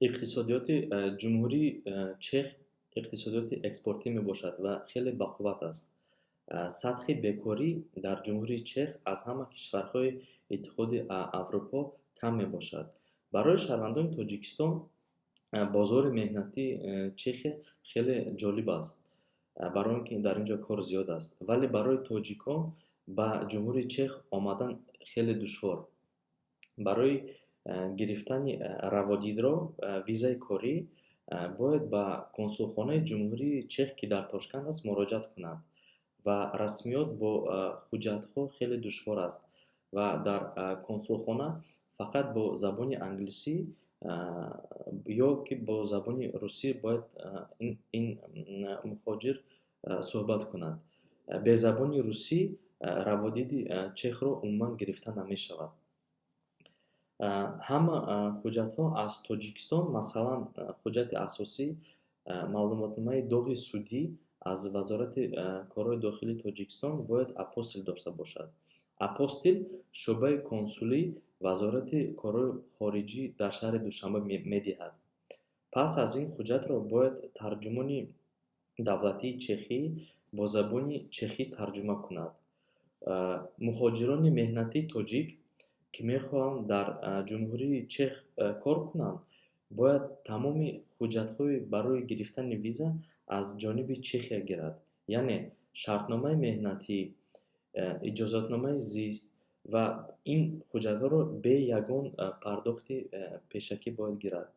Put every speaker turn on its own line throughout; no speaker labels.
иқтисодиёти ҷумҳурии Чех иқтисодиёти экспортӣ мебошад ва хеле бақувват аст. Сатҳи бекорӣ дар ҷумҳурии Чех аз ҳама кишварҳои Иттиҳоди Аврупо кам мебошад. Барои шаҳрвандони Тоҷикистон бозори меҳнатии Чехия хеле ҷолиб аст, барои он ки дар ин ҷо кор зиёд аст. Вале барои тоҷикон ба ҷумҳурии Чех омадан хеле душвор. Барои гирифтани раводидро, визаи корӣ, бояд ба консулхонаи ҷумҳурии Чех, ки дар Тошкент аст, муроҷиат кунад ва расмиёт бо ҳуҷҷатҳо хеле душвор аст ва дар консулхона фақат бо забони англисӣ ё ки бо забони русӣ бояд ин мухоҷир суҳбат кунад. Бе забони русӣ раводиди чехро умуман гирифта намешавад. Ҳама ҳуҷҷатҳо аз Тоҷикистон, масалан ҳуҷҷати асосӣ маълумотномаи доғи судӣ аз Вазорати корҳои дохилии Тоҷикистон бояд апостил дошта бошад. Апостил шӯъбаи консулӣ Вазорати корҳои хориҷӣ дар шаҳри Душанбе медиҳад. Пас аз ин ҳуҷҷатро бояд тарҷумони давлатии чехӣ бо забони чехӣ тарҷума кунад. Муҳоҷирони меҳнатии тоҷик, ки мехоҳанд дар ҷумҳурии Чех кор кунанд, бояд тамоми ҳуҷҷатҳои барои гирифтани виза аз ҷониби Чехия гирад. Яъне шартномаи меҳнатӣ, иҷозатномаи зист ва ин ҳуҷҷатҳоро бе ягон пардохти пешакӣ бояд гирад.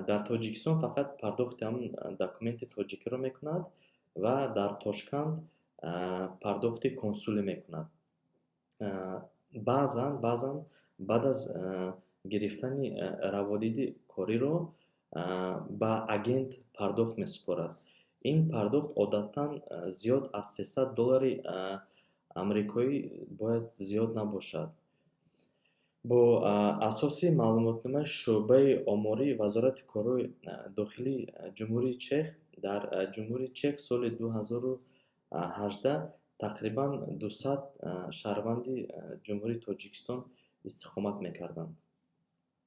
Дар Тоҷикистон фақат пардохти ҳамн документи тоҷикиро мекунад ва дар Тошкент пардохти консулӣ мекунад. Баъзан баъд аз гирифтани раводиди кориро ба агент пардохт месупорад. Ин пардохт одатан зиёд аз $300 амрикоӣ бояд зиёд набошад. Бо асоси маълумотномаи шӯъбаи омории Вазорати корҳои дохилии ҷумҳурии Чех, дар ҷумҳурии Чех соли 2018 тақрибан 200 шаҳрванди ҷумҳурии Тоҷикистон истиқомат мекарданд.